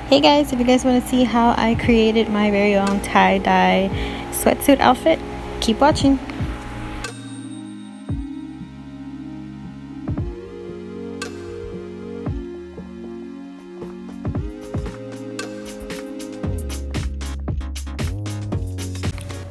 Hey guys, if you guys want to see how I created my very own tie-dye sweatsuit outfit, keep watching.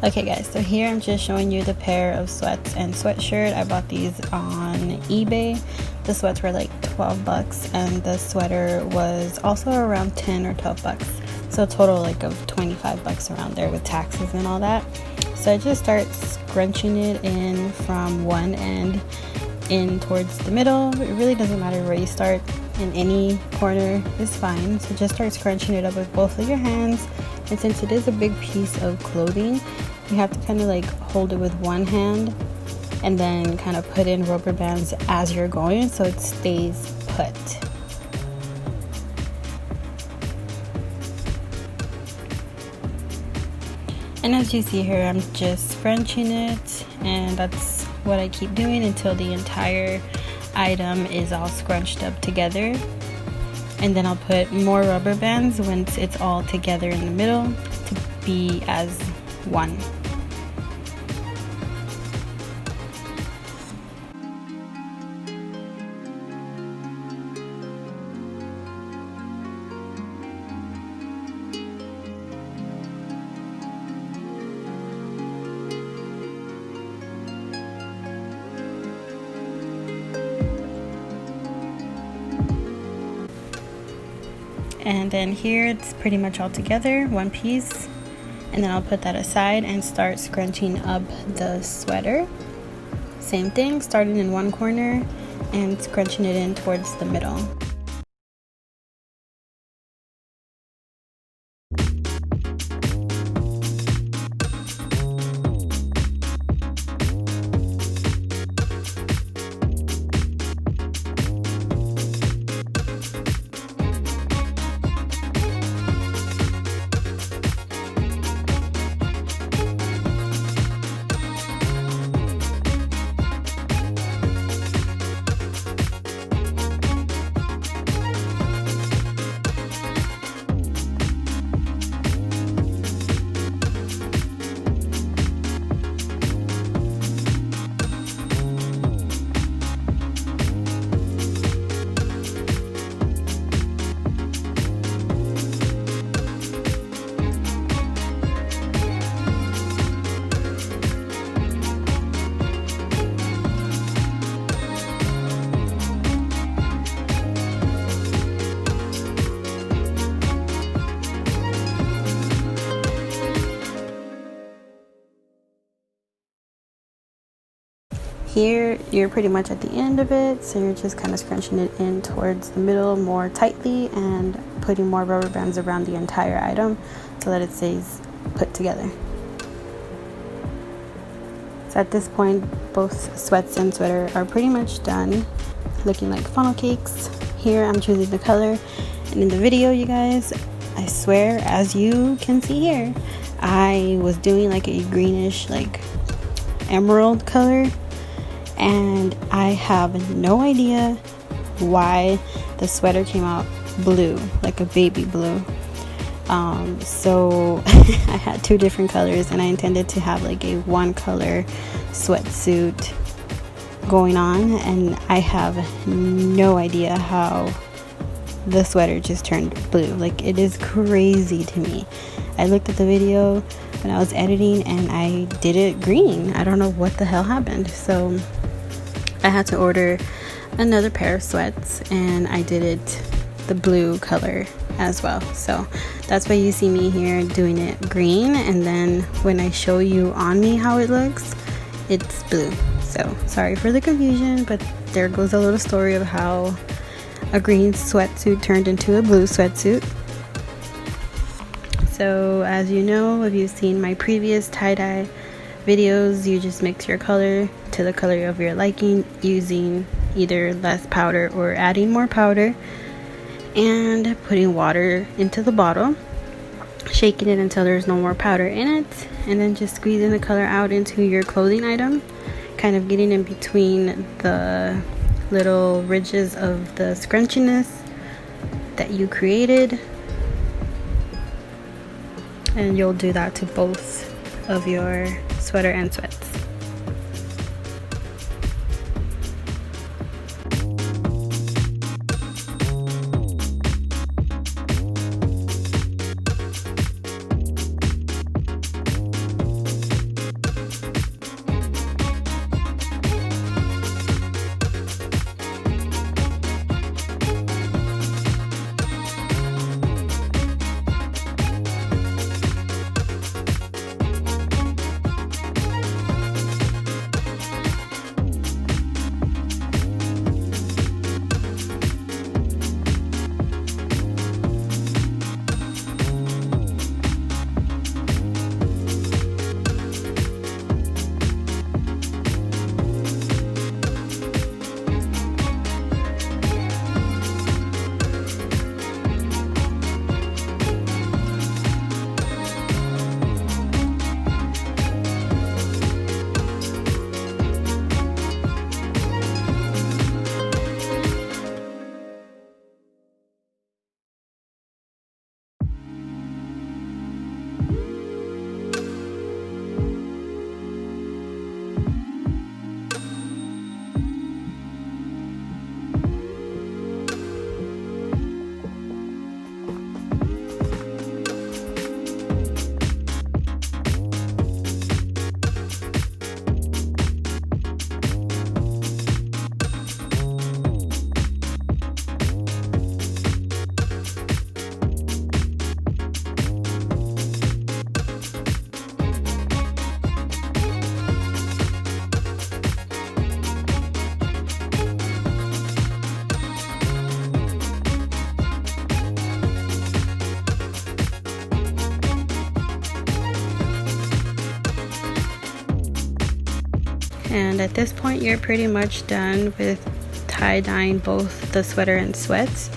Okay guys, so here I'm just showing you the pair of sweats and sweatshirt. I bought these on eBay. The sweats were like 12 bucks and the sweater was also around 10 or 12 bucks. So a total like of 25 bucks around there with taxes and all that. So I just start scrunching it in from one end in towards the middle. It really doesn't matter where you start, in any corner is fine. So just start scrunching it up with both of your hands. And since it is a big piece of clothing, you have to kind of like hold it with one hand and then kind of put in rubber bands as you're going so it stays put. And as you see here, I'm just scrunching it, and that's what I keep doing until the entire item is all scrunched up together. And then I'll put more rubber bands once it's all together in the middle to be as one. And then here it's pretty much all together, one piece. And then I'll put that aside and start scrunching up the sweater. Same thing, starting in one corner and scrunching it in towards the middle. Here you're pretty much at the end of it, so you're just kind of scrunching it in towards the middle more tightly and putting more rubber bands around the entire item so that it stays put together. So at this point, both sweats and sweater are pretty much done, looking like funnel cakes. Here I'm choosing the color, and in the video, you guys, I swear, as you can see here, I was doing like a greenish, like emerald color. And I have no idea why the sweater came out blue, like a baby blue. So I had two different colors, and I intended to have like a one color sweatsuit going on, and I have no idea how the sweater just turned blue. Like, it is crazy to me. I looked at the video when I was editing and I did it green. I don't know what the hell happened. So I had to order another pair of sweats, and I did it the blue color as well. So that's why you see me here doing it green, and then when I show you on me how it looks, it's blue. So sorry for the confusion, but there goes a little story of how a green sweatsuit turned into a blue sweatsuit. So as you know, if you've seen my previous tie-dye videos, you just mix your color to the color of your liking using either less powder or adding more powder, and putting water into the bottle, shaking it until there's no more powder in it, and then just squeezing the color out into your clothing item, kind of getting in between the little ridges of the scrunchiness that you created, and you'll do that to both of your sweater and sweats. And at this point, you're pretty much done with tie-dyeing both the sweater and sweats.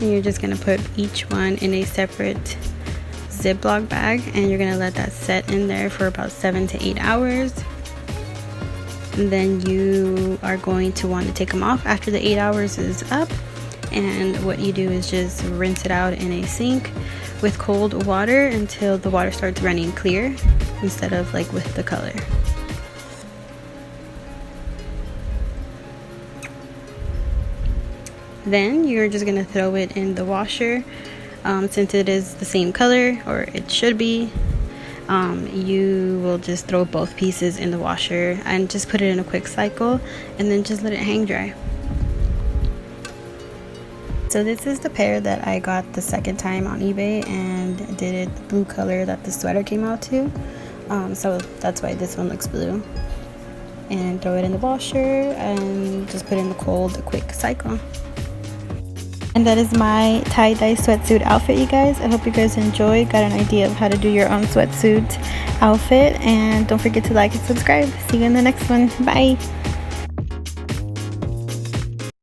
And you're just going to put each one in a separate Ziploc bag, and you're going to let that set in there for about 7 to 8 hours. And then you are going to want to take them off after the 8 hours is up. And what you do is just rinse it out in a sink with cold water until the water starts running clear instead of like with the color. Then you're just gonna throw it in the washer. Since it is the same color, or it should be, you will just throw both pieces in the washer and just put it in a quick cycle and then just let it hang dry. So this is the pair that I got the second time on eBay, and did it the blue color that the sweater came out to. So that's why this one looks blue. And throw it in the washer and just put it in the cold, a quick cycle. And that is my tie-dye sweatsuit outfit, you guys. I hope you guys enjoyed, got an idea of how to do your own sweatsuit outfit. And don't forget to like and subscribe. See you in the next one. Bye.